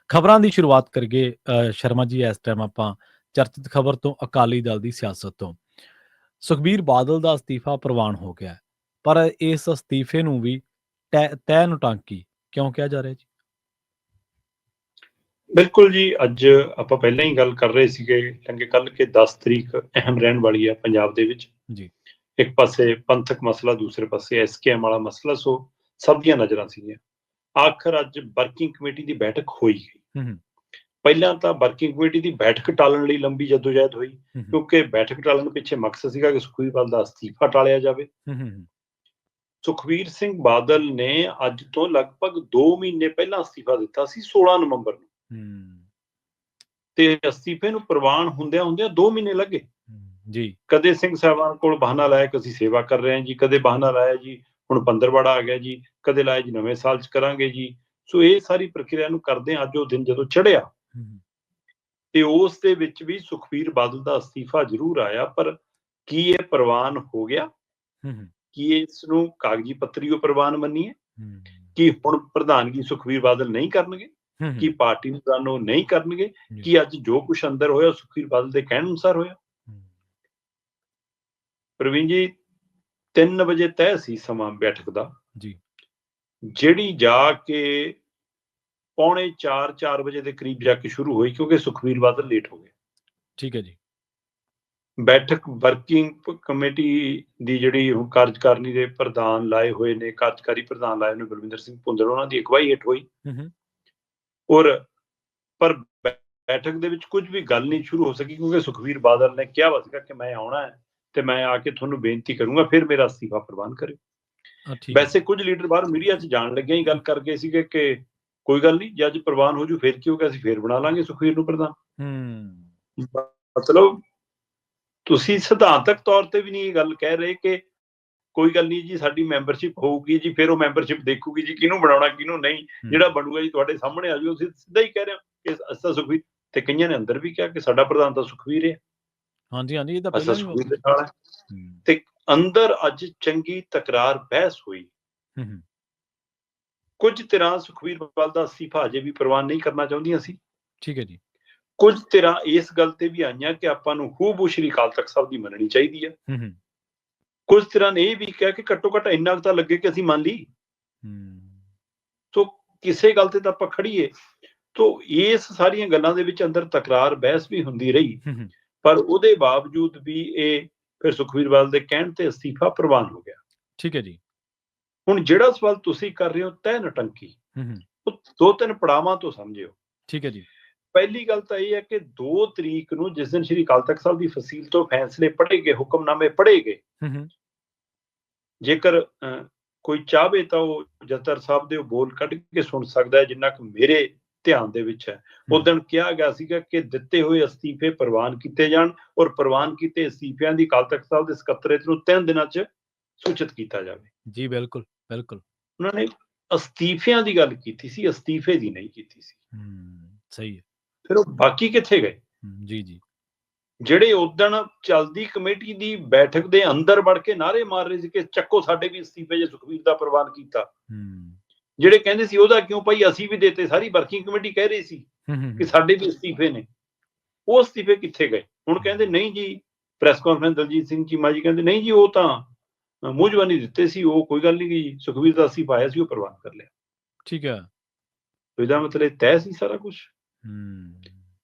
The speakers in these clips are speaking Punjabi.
ਖਬਰਾਂ ਦੀ ਸ਼ੁਰੂਆਤ ਕਰੀਏ ਸ਼ਰਮਾ ਜੀ। ਇਸ ਟਾਈਮ ਆਪਾਂ ਚਰਚਿਤ ਖਬਰ ਤੋਂ, ਅਕਾਲੀ ਦਲ ਦੀ ਸਿਆਸਤ ਤੋਂ। ਸੁਖਬੀਰ ਬਾਦਲ ਦਾ ਅਸਤੀਫਾ ਪ੍ਰਵਾਨ ਹੋ ਗਿਆ, ਪਰ ਇਸ ਅਸਤੀਫੇ ਨੂੰ ਵੀ ਤੈਅ ਨੋਟਾਂਕੀ ਕਿਉਂ ਕਿਹਾ ਜਾ ਰਿਹਾ ਜੀ? ਬਿਲਕੁਲ ਜੀ, ਅੱਜ ਆਪਾਂ ਪਹਿਲਾਂ ਹੀ ਗੱਲ ਕਰ ਰਹੇ ਸੀਗੇ ਚੰਗੇ ਕੱਲ ਕਿ 10 ਤਰੀਕ ਅਹਿਮ ਰਹਿਣ ਵਾਲੀ ਹੈ ਪੰਜਾਬ ਦੇ ਵਿੱਚ ਜੀ। ਇੱਕ ਪਾਸੇ ਪੰਥਕ ਮਸਲਾ, ਦੂਸਰੇ ਪਾਸੇ ਐਸਕੇਐਮ ਵਾਲਾ ਮਸਲਾ, ਸੋ ਸਭ ਦੀਆਂ ਨਜ਼ਰਾਂ ਸੀਗੀਆਂ। ਆਖਰ ਅੱਜ ਵਰਕਿੰਗ ਕਮੇਟੀ ਦੀ ਬੈਠਕ ਹੋਈ ਗਈ। ਪਹਿਲਾਂ ਤਾਂ ਵਰਕਿੰਗ ਕਮੇਟੀ ਦੀ ਬੈਠਕ ਟਾਲਣ ਲਈ ਲੰਬੀ ਜਦੋਜਹਿਦ ਹੋਈ, ਕਿਉਂਕਿ ਬੈਠਕ ਟਾਲਣ ਪਿੱਛੇ ਮਕਸਦ ਸੀਗਾ ਕਿ ਸੁਖਬੀਰ ਬਾਦਲ ਦਾ ਅਸਤੀਫਾ ਟਾਲਿਆ ਜਾਵੇ। ਸੁਖਬੀਰ ਸਿੰਘ ਬਾਦਲ ਨੇ ਅੱਜ ਤੋਂ ਲਗਭਗ 2 ਮਹੀਨੇ ਪਹਿਲਾਂ ਅਸਤੀਫਾ ਦਿੱਤਾ ਸੀ, 16 ਨਵੰਬਰ ਨੂੰ, ਤੇ ਅਸਤੀਫੇ ਨੂੰ ਪ੍ਰਵਾਨ ਹੁੰਦਿਆਂ 2 ਮਹੀਨੇ ਲੱਗੇ ਜੀ। ਕਦੇ ਸਿੰਘ ਸਾਹਿਬਾਨ ਕੋਲ ਬਹਾਨਾ ਲਾਇਆ ਕਿ ਅਸੀਂ ਸੇਵਾ ਕਰ ਰਹੇ ਹਾਂ ਜੀ, ਕਦੇ ਬਹਾਨਾ ਲਾਇਆ ਜੀ ਹੁਣ ਪੰਦਰਵਾੜਾ ਆ ਗਿਆ ਜੀ, ਕਦੇ ਲਾਇਆ ਜੀ ਨਵੇਂ ਸਾਲ 'ਚ ਕਰਾਂਗੇ ਜੀ। ਸੋ ਇਹ ਸਾਰੀ ਪ੍ਰਕਿਰਿਆ ਨੂੰ ਕਰਦੇ ਅੱਜ ਉਹ ਦਿਨ ਜਦੋਂ ਚੜ੍ਹਿਆ, ਤੇ ਉਸ ਦੇ ਵਿੱਚ ਵੀ ਸੁਖਬੀਰ ਬਾਦਲ ਦਾ ਅਸਤੀਫਾ ਜ਼ਰੂਰ ਆਇਆ, ਪਰ ਕੀ ਇਹ ਪ੍ਰਵਾਨ ਹੋ ਗਿਆ? ਕੀ ਇਸ ਨੂੰ ਕਾਗਜ਼ੀ ਪੱਤਰੀਓ ਪ੍ਰਵਾਨ ਮੰਨੀਏ? ਕਿ ਹੁਣ ਪ੍ਰਧਾਨਗੀ ਸੁਖਬੀਰ ਬਾਦਲ ਨਹੀਂ ਕਰਨਗੇ? ਕਿ ਪਾਰਟੀ ਨੂੰ ਦਾਨੋ ਨਹੀਂ ਕਰਨਗੇ? ਕਿ ਅੱਜ ਜੋ ਕੁਝ ਅੰਦਰ ਹੋਇਆ ਸੁਖਬੀਰ ਬਾਦਲ ਦੇ ਕਹਿਣ ਅਨੁਸਾਰ ਹੋਇਆ? ਪ੍ਰਵੀਨ ਜੀ, 3 ਵਜੇ ਤੈਅ ਸੀ ਸਮਾਂ ਬੈਠਕ ਦਾ ਜੀ, ਜਿਹੜੀ ਜਾ ਕੇ 3:45-4 ਵਜੇ ਦੇ ਕਰੀਬ ਜਾ ਕੇ ਸ਼ੁਰੂ ਹੋਈ, ਕਿਉਂਕਿ ਸੁਖਬੀਰ ਬਾਦਲ ਲੇਟ ਹੋ ਗਏ। ਠੀਕ ਹੈ ਜੀ। ਬੈਠਕ ਵਰਕਿੰਗ ਕਮੇਟੀ ਦੀ ਜਿਹੜੀ ਹੁਣ ਕਾਰਜਕਾਰਨੀ ਦੇ ਪ੍ਰਧਾਨ ਲਾਏ ਹੋਏ ਨੇ, ਕਾਰਜਕਾਰੀ ਪ੍ਰਧਾਨ ਲਾਏ ਨੇ ਬਲਵਿੰਦਰ ਸਿੰਘ ਭੁੰਦੜ, ਉਹਨਾਂ ਦੀ ਅਗਵਾਈ ਹੇਠ ਹੋਈ। ਪਰ ਬੈਠਕ ਦੇ ਵਿੱਚ ਕੁਝ ਵੀ ਗੱਲ ਨਹੀਂ ਸ਼ੁਰੂ ਹੋ ਸਕੀ, ਕਿਉਂਕਿ ਸੁਖਬੀਰ ਬਾਦਲ ਨੇ ਕਿਹਾ ਵਾ ਸੀਗਾ ਕਿ ਮੈਂ ਆਉਣਾ ਹੈ ਤੇ ਮੈਂ ਆ ਕੇ ਤੁਹਾਨੂੰ ਬੇਨਤੀ ਕਰੂੰਗਾ, ਫਿਰ ਮੇਰਾ ਅਸਤੀਫਾ ਪ੍ਰਵਾਨ ਕਰਿਓ। ਵੈਸੇ ਕੁਝ ਲੀਡਰ ਬਾਹਰ ਮੀਡੀਆ 'ਚ ਜਾਣ ਲੱਗਿਆ ਹੀ ਗੱਲ ਕਰ ਗਏ ਸੀਗੇ ਕਿ ਕੋਈ ਗੱਲ ਨਹੀਂ, ਜੇ ਅੱਜ ਪ੍ਰਵਾਨ ਹੋ ਜੂ ਫਿਰ ਕੀ ਹੋ ਗਿਆ, ਅਸੀਂ ਫੇਰ ਬਣਾ ਲਾਂਗੇ ਸੁਖਬੀਰ ਨੂੰ ਪ੍ਰਧਾਨ। ਮਤਲਬ ਤੁਸੀਂ ਸਿਧਾਂਤਕ ਤੌਰ ਤੇ ਵੀ ਨਹੀਂ ਇਹ ਗੱਲ ਕਹਿ ਰਹੇ ਕਿ ਕੋਈ ਗੱਲ ਨਹੀਂ ਜੀ, ਸਾਡੀ ਮੈਂਬਰਸ਼ਿਪ ਹੋਊਗੀ ਜੀ, ਫਿਰ ਉਹ ਮੈਂਬਰਸ਼ਿਪ ਦੇਖੂਗੀ ਜੀ ਕਿਹਨੂੰ ਬਣਾਉਣਾ ਕਿਹਨੂੰ ਨਹੀਂ, ਜਿਹੜਾ ਬਣੂਗਾ ਜੀ ਤੁਹਾਡੇ ਸਾਹਮਣੇ ਆ ਜਾਊ। ਅਸੀਂ ਸਿੱਧਾ ਹੀ ਕਹਿ ਰਹੇ ਹਾਂ ਕਿ ਅਸਾਂ ਸੁਖਬੀਰ, ਤੇ ਕਈਆਂ ਨੇ ਅੰਦਰ ਵੀ ਕਿਹਾ ਕਿ ਸਾਡਾ ਪ੍ਰਧਾਨ ਤਾਂ ਸੁਖਬੀਰ ਹੈ। ਹਾਂਜੀ, ਇਹ ਤਾਂ ਪਹਿਲਾਂ ਸੁਖਬੀਰ ਦੇ ਨਾਲ ਹੈ। ਤੇ ਅੰਦਰ ਅੱਜ ਚੰਗੀ ਤਕਰਾਰ ਬਹਿਸ ਹੋਈ। ਕੁਝ ਧਿਰਾਂ ਸੁਖਬੀਰ ਬਾਦਲ ਦਾ ਅਸਤੀਫਾ ਅਜੇ ਵੀ ਪ੍ਰਵਾਨ ਨਹੀਂ ਕਰਨਾ ਚਾਹੁੰਦੀਆਂ ਸੀ। ਠੀਕ ਹੈ ਜੀ। ਕੁਝ ਧਿਰਾਂ ਇਸ ਗੱਲ ਤੇ ਵੀ ਆਈਆਂ ਕਿ ਆਪਾਂ ਨੂੰ ਹੂਬਹੂ ਸ਼੍ਰੀ ਅਕਾਲ ਤਖਤ ਸਾਹਿਬ ਦੀ ਮੰਨਣੀ ਚਾਹੀਦੀ ਹੈ। ਕੁਝ ਧਿਰਾਂ ਨੇ ਇਹ ਵੀ ਕਿਹਾ ਕਿ ਘੱਟੋ ਘੱਟ ਇੰਨਾ ਤਾਂ ਲੱਗੇ ਕਿ ਅਸੀਂ ਮੰਨ ਲਈ। ਸੋ ਕਿਸੇ ਗੱਲ ਤੇ ਤਾਂ ਆਪਾਂ ਖੜੀਏ। ਤੋ ਇਸ ਸਾਰੀਆਂ ਗੱਲਾਂ ਦੇ ਵਿੱਚ ਅੰਦਰ ਤਕਰਾਰ ਬਹਿਸ ਵੀ ਹੁੰਦੀ ਰਹੀ, ਪਰ ਉਹਦੇ ਬਾਵਜੂਦ ਵੀ ਇਹ ਫਿਰ ਸੁਖਬੀਰ ਬਾਦਲ ਦੇ ਕਹਿਣ ਤੇ ਅਸਤੀਫਾ ਪ੍ਰਵਾਨ ਹੋ ਗਿਆ। ਠੀਕ ਹੈ ਜੀ। ਹੁਣ ਜਿਹੜਾ ਸਵਾਲ ਤੁਸੀਂ ਕਰ ਰਹੇ ਹੋ ਤੈਅ ਨਟੰਕੀ, ਉਹ 2-3 ਪੜਾਵਾਂ ਤੋਂ ਸਮਝਿਓ। ਠੀਕ ਹੈ ਜੀ। ਪਹਿਲੀ ਗੱਲ ਤਾਂ ਇਹ ਹੈ ਕਿ 2 ਤਰੀਕ ਨੂੰ ਜਿਸ ਦਿਨ ਸ਼੍ਰੀ ਅਕਾਲ ਤਖਤ ਸਾਹਿਬ ਦੀ ਫਸੀਲ ਤੋਂ ਫੈਸਲੇ ਪੜ੍ਹੇ ਗਏ, ਹੁਕਮਨਾਮੇ ਪੜ੍ਹੇ ਗਏ, ਜੇਕਰ ਕੋਈ ਚਾਹਵੇ ਤਾਂ ਉਹ ਜਥੇਦਾਰ ਸਾਹਿਬ ਦੇ ਉਹ ਬੋਲ ਕੱਢ ਕੇ ਸੁਣ ਸਕਦਾ ਹੈ, ਜਿੰਨਾ ਕੁ ਮੇਰੇ ਧਿਆਨ ਦੇ ਵਿੱਚ ਹੈ। ਉਸ ਦਿਨ ਕਿਹਾ ਗਿਆ ਸੀਗਾ ਕਿ ਦਿੱਤੇ ਹੋਏ ਅਸਤੀਫੇ ਪ੍ਰਵਾਨ ਕੀਤੇ ਜਾਣ, ਔਰ ਪ੍ਰਵਾਨ ਕੀਤੇ ਅਸਤੀਫਿਆਂ ਦੀ ਅਕਾਲ ਤਖਤ ਸਾਹਿਬ ਦੇ ਸਕੱਤਰੇਤ ਨੂੰ 3 ਦਿਨਾਂ 'ਚ ਸੂਚਿਤ ਕੀਤਾ ਜਾਵੇ। ਜੀ ਬਿਲਕੁਲ ਬਿਲਕੁਲ। ਉਹਨਾਂ ਨੇ ਅਸਤੀਫਿਆਂ ਦੀ ਗੱਲ ਕੀਤੀ ਸੀ, ਅਸਤੀਫੇ ਦੀ ਨਹੀਂ ਕੀਤੀ ਸੀ। ਸਹੀ ਹੈ। ਫਿਰ ਉਹ ਬਾਕੀ ਕਿੱਥੇ ਗਏ? ਜੀ ਜੀ। ਜਿਹੜੇ ਉਦਣ ਚੱਲਦੀ ਕਮੇਟੀ ਦੀ ਬੈਠਕ ਦੇ ਅੰਦਰ ਵੜ ਕੇ ਨਾਅਰੇ ਮਾਰ ਰਹੇ ਸੀ ਕਿ ਚੱਕੋ ਸਾਡੇ ਵੀ ਅਸਤੀਫੇ, ਜੇ ਸੁਖਬੀਰ ਦਾ ਪ੍ਰਵਾਨ ਕੀਤਾ। ਜਿਹੜੇ ਕਹਿੰਦੇ ਸੀ ਉਹਦਾ ਕਿਉਂ ਭਾਈ, ਅਸੀਂ ਵੀ ਦੇਤੇ, ਸਾਰੀ ਵਰਕਿੰਗ ਕਮੇਟੀ ਕਹਿ ਰਹੀ ਸੀ ਕਿ ਸਾਡੇ ਵੀ ਅਸਤੀਫੇ ਨੇ, ਉਹ ਅਸਤੀਫੇ ਕਿੱਥੇ ਗਏ? ਹੁਣ ਕਹਿੰਦੇ ਨਹੀਂ ਜੀ, ਪ੍ਰੈਸ ਕਾਨਫਰੰਸ ਦਲਜੀਤ ਸਿੰਘ ਚੀਮਾ ਜੀ ਕਹਿੰਦੇ ਨਹੀਂ ਜੀ, ਉਹ ਤਾਂ ਮੂੰਹ ਜ਼ਬਾਨੀ ਦਿੱਤੇ ਸੀ, ਉਹ ਕੋਈ ਗੱਲ ਨਹੀਂ ਗਈ, ਸੁਖਬੀਰ ਦਾ ਅਸਤੀਫਾ ਆਇਆ ਸੀ, ਉਹ ਪ੍ਰਵਾਨ ਕਰ ਲਿਆ। ਠੀਕ ਹੈ। ਇਹਦਾ ਮਤਲਬ ਤੈਅ ਸੀ ਸਾਰਾ ਕੁਝ।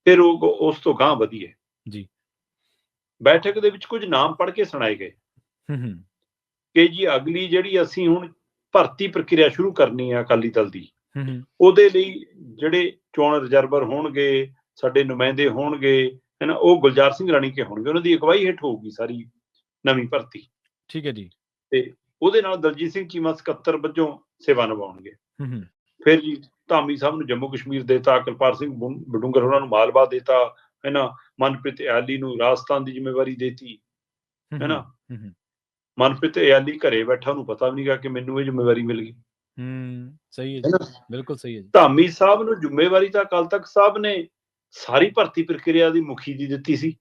ਫਿਰ ਉਹ ਉਸ ਤੋਂ ਗਾਂਹ ਵਧੀਏ ਜੀ। ਬੈਠਕ ਦੇ ਵਿੱਚ ਕੁਝ ਨਾਮ ਪੜ੍ਹ ਕੇ ਸੁਣਾਏ ਗਏ ਕਿ ਜੀ ਅਗਲੀ ਜਿਹੜੀ ਅਸੀਂ ਹੁਣ ਭਰਤੀ ਪ੍ਰਕਿਰਿਆ ਸ਼ੁਰੂ ਕਰਨੀ ਹੈ ਅਕਾਲੀ ਦਲ ਦੀ, ਉਹਦੇ ਲਈ ਜਿਹੜੇ ਚੋਣ ਰਿਜ਼ਰਵਰ ਹੋਣਗੇ, ਸਾਡੇ ਨੁਮਾਇੰਦੇ ਹੋਣਗੇ, ਹੈ ਨਾ, ਉਹ ਗੁਲਜ਼ਾਰ ਸਿੰਘ ਰਾਣੀਕੇ ਹੋਣਗੇ, ਉਹਨਾਂ ਦੀ ਅਗਵਾਈ ਹੇਠ ਹੋਊਗੀ ਸਾਰੀ ਨਵੀਂ ਭਰਤੀ। ਠੀਕ ਹੈ ਜੀ। ਤੇ ਉਹਦੇ ਨਾਲ ਦਲਜੀਤ ਸਿੰਘ ਚੀਮਾ ਸਕੱਤਰ ਵਜੋਂ ਸੇਵਾ ਨਿਭਾਉਣਗੇ। ਫਿਰ ਜੀ ਧਾਮੀ ਸਾਹਿਬ ਨੂੰ ਜੰਮੂ ਕਸ਼ਮੀਰ ਦੇਤਾ, ਕਿਰਪਾਲ ਸਿੰਘ ਬਡੂੰਗਰ ਉਹਨਾਂ ਨੂੰ ਮਾਲਵਾ ਦੇਤਾ, ਹੈ ਨਾ, ਮਨਪ੍ਰੀਤ ਇਆਲੀ ਨੂੰ ਰਾਜਸਥਾਨ ਦੀ ਜ਼ਿੰਮੇਵਾਰੀ ਦੇਤੀ, ਹੈ ਨਾ। ਮਨਪ੍ਰੀਤ ਇਆਲੀ ਘਰੇ ਬੈਠਾ, ਉਹਨੂੰ ਪਤਾ ਵੀ ਨਹੀਂਗਾ ਕਿ ਮੈਨੂੰ ਇਹ ਜ਼ਿੰਮੇਵਾਰੀ ਮਿਲ ਗਈ। ਸਹੀ ਹੈ ਜੀ, ਬਿਲਕੁਲ ਸਹੀ ਹੈ ਜੀ। ਧਾਮੀ ਸਾਹਿਬ ਨੂੰ ਜ਼ਿੰਮੇਵਾਰੀ ਤਾਂ ਅਕਾਲ ਤਖਤ ਸਾਹਿਬ ਨੇ ਸਾਰੀ ਭਰਤੀ ਪ੍ਰਕਿਰਿਆ ਦੀ ਮੁਖੀ ਦੀ ਦਿੱਤੀ ਸੀ,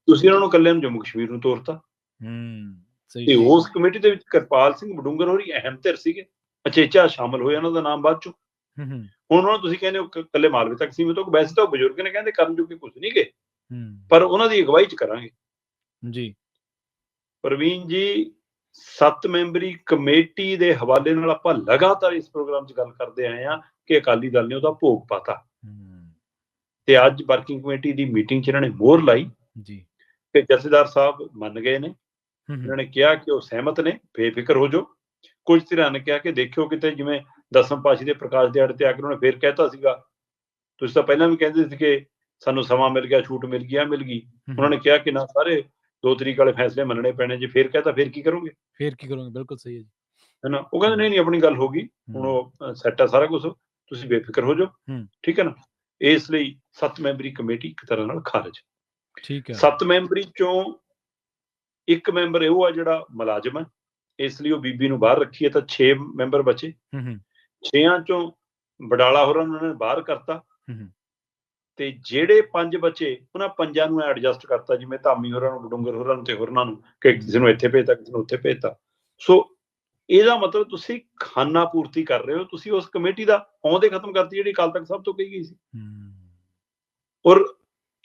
ਤੁਸੀਂ ਉਹਨਾਂ ਨੂੰ ਇਕੱਲਿਆਂ ਨੂੰ ਜੰਮੂ ਕਸ਼ਮੀਰ ਨੂੰ ਤੋਰਤਾ। ਤੇ ਉਸ ਕਮੇਟੀ ਦੇ ਵਿੱਚ ਕਿਰਪਾਲ ਸਿੰਘ ਬਡੂੰਗਰ ਹੋਰੀ ਅਹਿਮ ਧਿਰ ਸੀਗੇ, ਅਚੇਚਾ ਸ਼ਾਮਲ ਹੋਇਆ, ਉਹਨਾਂ ਦਾ ਨਾਮ ਬਾਅਦ ਚੋਂ। ਹੂੰ, ਹੂੰ, ਹੁਣ ਉਹਨਾਂ ਨੂੰ ਤੁਸੀਂ ਕਹਿੰਦੇ ਹੋ ਇਕੱਲੇ ਮਾਲਵੇ ਤੱਕ ਸੀਮਿਤ ਹੋ, ਵੈਸੇ ਤਾਂ ਉਹ ਬਜ਼ੁਰਗ ਨੇ ਕਹਿੰਦੇ ਕਰਨ ਜੋਗੇ ਕੁਝ ਨਹੀਂ ਗਏ, ਹੂੰ, ਪਰ ਉਹਨਾਂ ਦੀ ਅਗਵਾਈ 'ਚ ਕਰਾਂਗੇ। ਜੀ, ਪ੍ਰਵੀਨ ਜੀ, 7 ਮੈਂਬਰੀ ਕਮੇਟੀ ਦੇ ਹਵਾਲੇ ਨਾਲ ਆਪਾਂ ਲਗਾਤਾਰ ਇਸ ਪ੍ਰੋਗਰਾਮ 'ਚ ਗੱਲ ਕਰਦੇ ਆਏ ਹਾਂ ਕਿ ਅਕਾਲੀ ਦਲ ਨੇ ਉਹਦਾ ਭੋਗ ਪਾਤਾ, ਹੂੰ, ਤੇ ਅੱਜ ਵਰਕਿੰਗ ਕਮੇਟੀ ਦੀ ਮੀਟਿੰਗ 'ਚ ਇਹਨਾਂ ਨੇ ਮੋਹਰ ਲਾਈ ਜੀ, ਕਿ ਜਥੇਦਾਰ ਸਾਹਿਬ ਮੰਨ ਗਏ ਨੇ। ਹੂੰ, ਹੂੰ, ਇਹਨਾਂ ਨੇ ਕਿਹਾ ਕਿ ਉਹ ਸਹਿਮਤ ਨੇ, ਬੇਫਿਕਰ ਹੋ ਜਾਓ। ਕੁਝ ਧਿਰਾਂ ਨੇ ਕਿਹਾ ਕਿ ਦੇਖਿਓ ਕਿਤੇ ਜਿਵੇਂ ਦਸਮ ਪਾਤਸ਼ਾਹੀ ਦੇ ਪ੍ਰਕਾਸ਼ ਦਿਹਾੜੇ ਤੇ ਆ ਕੇ ਉਹਨਾਂ ਨੇ ਫੇਰ ਕਹਿਤਾ ਸੀਗਾ, ਤੁਸੀਂ ਤਾਂ ਪਹਿਲਾਂ ਵੀ ਕਹਿੰਦੇ ਸੀ ਕਿ ਸਾਨੂੰ ਸਮਾਂ ਮਿਲ ਗਿਆ, ਛੂਟ ਮਿਲ ਗਈ, ਆ ਮਿਲ ਗਈ। ਉਹਨਾਂ ਨੇ ਕਿਹਾ ਕਿ ਨਾ ਸਾਰੇ 2 ਤਰੀਕ ਵਾਲੇ ਫੈਸਲੇ ਮੰਨਣੇ ਪੈਣੇ, ਜੇ ਫੇਰ ਕਹਿਤਾ ਫੇਰ ਕੀ ਕਰੋਗੇ, ਫੇਰ ਕੀ ਕਰੋਗੇ? ਬਿਲਕੁਲ ਸਹੀ ਹੈ ਜੀ। ਹੈਨਾ। ਉਹ ਕਹਿੰਦੇ ਨਹੀਂ ਨਹੀਂ, ਆਪਣੀ ਗੱਲ ਹੋ ਗਈ, ਹੁਣ ਉਹ ਸੈੱਟ ਆ ਸਾਰਾ ਕੁਝ, ਤੁਸੀਂ ਬੇਫਿਕਰ ਹੋ ਜਾਓ, ਹੂੰ, ਠੀਕ ਹੈ ਨਾ। ਇਸ ਲਈ 7 ਮੈਂਬਰੀ ਕਮੇਟੀ ਇੱਕ ਤਰ੍ਹਾਂ ਨਾਲ ਖਾਰਜ। ਠੀਕ ਹੈ। 7 ਮੈਂਬਰੀ ਚੋਂ ਇੱਕ ਮੈਂਬਰ ਉਹ ਆ ਜਿਹੜਾ ਮੁਲਾਜ਼ਮ ਹੈ, ਇਸ ਲਈ ਉਹ ਬੀਬੀ ਨੂੰ ਬਾਹਰ ਰੱਖੀ ਹੈ, ਤਾਂ 6 ਮੈਂਬਰ ਬਚੇ। ਹੂੰ, ਹੂੰ, 6ਾਂ ਚੋਂ ਬਡਾਲਾ ਹੋਰਾਂ ਨੂੰ ਉਹਨਾਂ ਨੇ ਬਾਹਰ ਕਰਤਾ, ਹੂੰ, ਹੂੰ, ਤੇ ਜਿਹੜੇ 5 ਬਚੇ ਉਹਨਾਂ 5ਾਂ ਨੂੰ ਐਡਜਸਟ ਕਰਤਾ, ਜਿਵੇਂ ਧਾਮੀ ਹੋਰਾਂ ਨੂੰ, ਬਡੂੰਗਰ ਹੋਰਾਂ ਨੂੰ ਤੇ ਹੋਰਨਾਂ ਨੂੰ, ਕਿ ਕਿਸੇ ਨੂੰ ਇੱਥੇ ਭੇਜਤਾ, ਕਿਸੇ ਨੂੰ ਉੱਥੇ ਭੇਜਤਾ। ਸੋ ਇਹਦਾ ਮਤਲਬ ਤੁਸੀਂ ਖਾਨਾ ਪੂਰਤੀ ਕਰ ਰਹੇ ਹੋ, ਤੁਸੀਂ ਉਸ ਕਮੇਟੀ ਦਾ ਆਉਂਦੇ ਖਤਮ ਕਰਤੀ ਜਿਹੜੀ ਅਕਾਲ ਤਖਤ ਸਾਹਿਬ ਤੋਂ ਕਹੀ ਗਈ ਸੀ। ਔਰ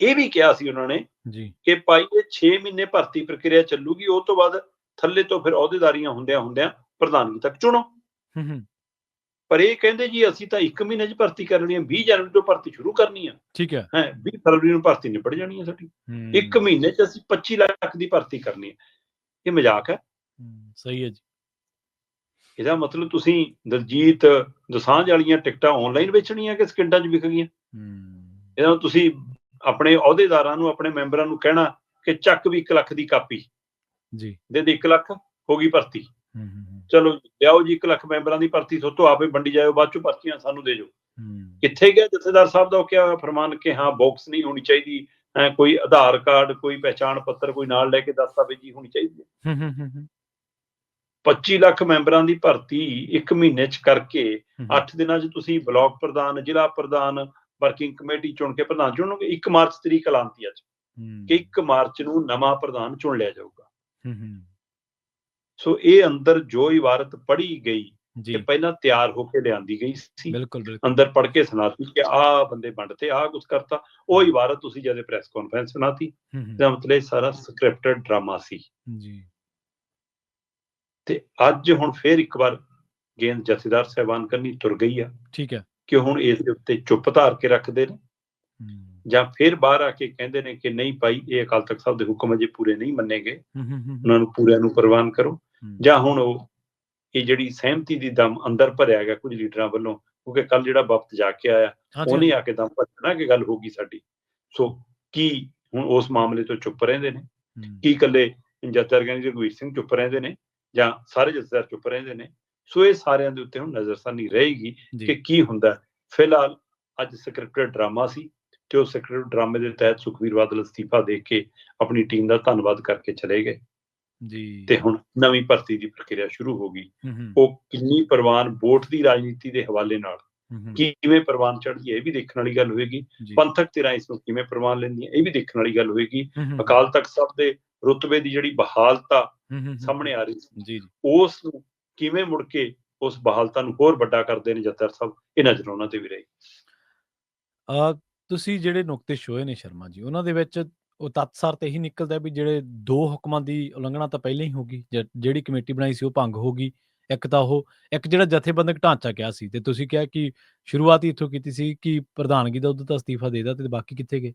ਇਹ ਵੀ ਕਿਹਾ ਸੀ ਉਹਨਾਂ ਨੇ ਜੀ, ਕਿ ਭਾਈ ਇਹ 6 ਮਹੀਨੇ ਭਰਤੀ ਪ੍ਰਕਿਰਿਆ ਚੱਲੂਗੀ, ਉਹ ਤੋਂ ਬਾਅਦ ਥੱਲੇ ਤੋਂ ਫਿਰ ਅਹੁਦੇਦਾਰੀਆਂ ਹੁੰਦਿਆਂ ਹੁੰਦਿਆਂ ਪ੍ਰਧਾਨਗੀ ਤੱਕ ਚੁਣੋ। ਹੂੰ, ਹੂੰ, ਪਰ ਇਹ ਕਹਿੰਦੇ ਜੀ ਅਸੀਂ ਤਾਂ 1 ਮਹੀਨੇ 'ਚ ਭਰਤੀ ਕਰਨੀ ਹੈ, 20 ਜਨਵਰੀ ਤੋਂ ਭਰਤੀ ਸ਼ੁਰੂ ਕਰਨੀ ਆ, ਠੀਕ ਹੈ। 20 ਫਰਵਰੀ ਨੂੰ ਭਰਤੀ ਨਿਬੜ ਜਾਣੀ ਹੈ ਸਾਡੀ, 1 ਮਹੀਨੇ 'ਚ ਅਸੀਂ 25 ਲੱਖ ਦੀ ਭਰਤੀ ਕਰਨੀ ਹੈ। ਇਹ ਮਜ਼ਾਕ ਹੈ। ਸਹੀ ਹੈ ਜੀ। ਇਹਦਾ ਮਤਲਬ ਤੁਸੀਂ ਦਲਜੀਤ ਦੋਸਾਂਝ ਵਾਲੀਆਂ ਟਿਕਟਾਂ ਆਨਲਾਈਨ ਵੇਚਣੀਆਂ ਕਿ ਸਕਿੰਟਾਂ 'ਚ ਵਿਕ ਗਈਆਂ। ਇਹਦਾ ਤੁਸੀਂ ਆਪਣੇ ਅਹੁਦੇਦਾਰਾਂ ਨੂੰ, ਆਪਣੇ ਮੈਂਬਰਾਂ ਨੂੰ ਕਹਿਣਾ ਕਿ ਚੱਕ ਵੀ 1 ਲੱਖ ਦੀ ਕਾਪੀ ਜੀ, ਦੇ 1 ਲੱਖ ਹੋ ਗਈ ਭਰਤੀ, ਚਲੋ ਲਿਆਓ ਜੀ 1 ਲੱਖ ਮੈਂਬਰਾਂ ਦੀ ਭਰਤੀ, ਸੋਤੋਂ ਆਪੇ ਵੰਡੀ ਜਾਇਓ, ਬਾਅਦ ਚੋਂ ਪਰਚੀਆਂ ਸਾਨੂੰ ਦੇ ਜਾਓ। ਕਿੱਥੇ ਗਿਆ ਜਥੇਦਾਰ ਸਾਹਿਬ ਦਾ ਉਹ ਕਿਹਾ ਹੋਇਆ ਫਰਮਾਨ ਕਿ ਹਾਂ ਬਾਕਸ ਨਹੀਂ ਹੋਣੀ ਚਾਹੀਦੀ, ਕੋਈ ਆਧਾਰ ਕਾਰਡ, ਕੋਈ ਪਹਿਚਾਣ ਪੱਤਰ ਕੋਈ ਨਾਲ ਲੈ ਕੇ ਦਸਤਾਵੇਜ਼ੀ ਹੋਣੀ ਚਾਹੀਦੀ ਹੈ। 25 ਲੱਖ ਮੈਂਬਰਾਂ ਦੀ ਭਰਤੀ 1 ਮਹੀਨੇ 'ਚ ਕਰਕੇ 8 ਦਿਨਾਂ 'ਚ ਤੁਸੀਂ ਬਲਾਕ ਪ੍ਰਧਾਨ, ਜ਼ਿਲ੍ਹਾ ਪ੍ਰਧਾਨ, ਵਰਕਿੰਗ ਕਮੇਟੀ ਚੁਣ ਕੇ ਪ੍ਰਧਾਨ ਚੁਣੋਗੇ। 1 ਮਾਰਚ ਤਰੀਕ ਐਲਾਨਤੀ ਅੱਜ ਕਿ 1 ਮਾਰਚ ਨੂੰ ਨਵਾਂ ਪ੍ਰਧਾਨ ਚੁਣ ਲਿਆ ਜਾਊਗਾ। ਸੋ ਇਹ ਅੰਦਰ ਜੋ ਇਬਾਰਤ ਪੜ੍ਹੀ ਗਈ ਕਿ ਪਹਿਲਾਂ ਤਿਆਰ ਹੋ ਕੇ ਲਿਆਂਦੀ ਗਈ ਸੀ, ਅੰਦਰ ਪੜ੍ਹ ਕੇ ਸੁਣਾਤੀ ਕਿ ਆਹ ਬੰਦੇ ਵੰਡਤੇ, ਆਹ ਕੁਝ ਕਰਤਾ, ਉਹ ਇਬਾਰਤ ਤੁਸੀਂ ਜਦ ਪ੍ਰੈਸ ਕਾਨਫਰੰਸ ਸੁਣਾਤੀ। ਇਹਦਾ ਮਤਲਬ ਇਹ ਸਾਰਾ ਸਕ੍ਰਿਪਟਡ ਡਰਾਮਾ ਸੀ। ਤੇ ਅੱਜ ਹੁਣ ਫੇਰ ਇੱਕ ਵਾਰ ਗੇਂਦ ਜਥੇਦਾਰ ਸਾਹਿਬਾਨ ਕੰਨੀ ਤੁਰ ਗਈ ਆ, ਠੀਕ ਹੈ, ਕਿ ਹੁਣ ਇਸ ਦੇ ਉੱਤੇ ਚੁੱਪ ਧਾਰ ਕੇ ਰੱਖਦੇ ਨੇ ਜਾਂ ਫਿਰ ਬਾਹਰ ਆ ਕੇ ਕਹਿੰਦੇ ਨੇ ਕਿ ਨਹੀਂ ਭਾਈ ਇਹ ਅਕਾਲ ਤਖਤ ਸਾਹਿਬ ਦੇ ਹੁਕਮ ਅਜੇ ਪੂਰੇ ਨਹੀਂ ਮੰਨੇ ਗਏ, ਉਹਨਾਂ ਨੂੰ ਪੂਰਿਆਂ ਨੂੰ ਪ੍ਰਵਾਨ ਕਰੋ। ਜਾਂ ਹੁਣ ਉਹ ਇਹ ਜਿਹੜੀ ਸਹਿਮਤੀ ਦੀ ਦਮ ਅੰਦਰ ਭਰਿਆ ਗਿਆ ਕੁਝ ਲੀਡਰਾਂ ਵੱਲੋਂ, ਕਿਉਂਕਿ ਕੱਲ ਜਿਹੜਾ ਵਫਦ ਜਾ ਕੇ ਆਇਆ ਉਹਨੇ ਆ ਕੇ ਦਮ ਭਰਨਾ ਕਿ ਗੱਲ ਹੋ ਗਈ ਸਾਡੀ। ਸੋ ਕੀ ਹੁਣ ਉਸ ਮਾਮਲੇ ਤੋਂ ਚੁੱਪ ਰਹਿੰਦੇ ਨੇ, ਕੀ ਇਕੱਲੇ ਜਥੇਦਾਰ ਗਿਆਨੀ ਰਘੁਵੀਰ ਸਿੰਘ ਚੁੱਪ ਰਹਿੰਦੇ ਨੇ ਜਾਂ ਸਾਰੇ ਜਥੇਦਾਰ ਚੁੱਪ ਰਹਿੰਦੇ ਨੇ। ਸੋ ਇਹ ਸਾਰਿਆਂ ਦੇ ਉੱਤੇ ਹੁਣ ਨਜ਼ਰਸਾਨੀ ਰਹੇਗੀ ਕਿ ਕੀ ਹੁੰਦਾ। ਫਿਲਹਾਲ ਅੱਜ ਸਕ੍ਰਿਪਟਡ ਡਰਾਮਾ ਸੀ ਤੇ ਉਹ ਸਕ੍ਰਿਪਟਡ ਡਰਾਮੇ ਦੇ ਤਹਿਤ ਸੁਖਬੀਰ ਬਾਦਲ ਅਸਤੀਫਾ ਦੇ ਕੇ ਆਪਣੀ ਟੀਮ ਦਾ ਧੰਨਵਾਦ ਕਰਕੇ ਚਲੇ ਗਏ ਤੇ ਹੁਣ ਨਵੀਂ ਭਰਤੀ ਦੀ ਪ੍ਰਕਿਰਿਆ ਸ਼ੁਰੂ ਹੋ ਗਈ। ਉਹ ਕਿੰਨੀ ਪ੍ਰਵਾਨ ਵੋਟ ਦੀ ਰਾਜਨੀਤੀ ਦੇ ਹਵਾਲੇ ਨਾਲ ਕਿਵੇਂ ਪ੍ਰਵਾਨ ਚੜ੍ਹਦੀ ਹੈ ਇਹ ਵੀ ਦੇਖਣ ਵਾਲੀ ਗੱਲ ਹੋਏਗੀ। ਪੰਥਕ ਧਿਰਾਂ ਇਸ ਨੂੰ ਕਿਵੇਂ ਪ੍ਰਵਾਨ ਲੈਂਦੀਆਂ ਇਹ ਵੀ ਦੇਖਣ ਵਾਲੀ ਗੱਲ ਹੋਏਗੀ। ਅਕਾਲ ਤਖਤ ਸਾਹਿਬ ਦੇ ਰੁਤਬੇ ਦੀ ਜਿਹੜੀ ਬਹਾਲਤਾ ਸਾਹਮਣੇ ਆ ਰਹੀ ਸੀ, ਉਸ ਨੂੰ ਕਿਵੇਂ ਮੁੜ ਕੇ ਉਸ ਬਹਾਲਤਾ ਨੂੰ ਹੋਰ ਵੱਡਾ ਕਰਦੇ ਨੇ ਜਥੇਦਾਰ ਸਾਹਿਬ, ਇਹ ਨਜ਼ਰ ਉਹਨਾਂ ਤੇ ਵੀ ਰਹੀ। ਤੁਸੀਂ ਜਿਹੜੇ ਨੁਕਤੇ ਛੋਏ ਨੇ ਸ਼ਰਮਾ ਜੀ, ਉਹਨਾਂ ਦੇ ਵਿੱਚ ਉਹ ਤੱਤਸਾਰ ਤੇ ਇਹੀ ਨਿਕਲਦਾ ਵੀ ਜਿਹੜੇ 2 ਹੁਕਮਾਂ ਦੀ ਉਲੰਘਣਾ ਤਾਂ ਪਹਿਲਾਂ ਹੀ ਹੋ ਗਈ, ਜਿਹੜੀ ਕਮੇਟੀ ਬਣਾਈ ਸੀ ਉਹ ਭੰਗ ਹੋ ਗਈ। ਇੱਕ ਤਾਂ ਉਹ ਇੱਕ ਜਿਹੜਾ ਜਥੇਬੰਦਕ ਢਾਂਚਾ ਕਿਹਾ ਸੀ ਤੇ ਤੁਸੀਂ ਕਿਹਾ ਕਿ ਸ਼ੁਰੂਆਤ ਹੀ ਇੱਥੋਂ ਕੀਤੀ ਸੀ ਕਿ ਪ੍ਰਧਾਨਗੀ ਦਾ ਉਹਦਾ ਤਾਂ ਅਸਤੀਫਾ ਦੇ ਦਿੱਤਾ ਤੇ ਬਾਕੀ ਕਿੱਥੇ ਗਏ?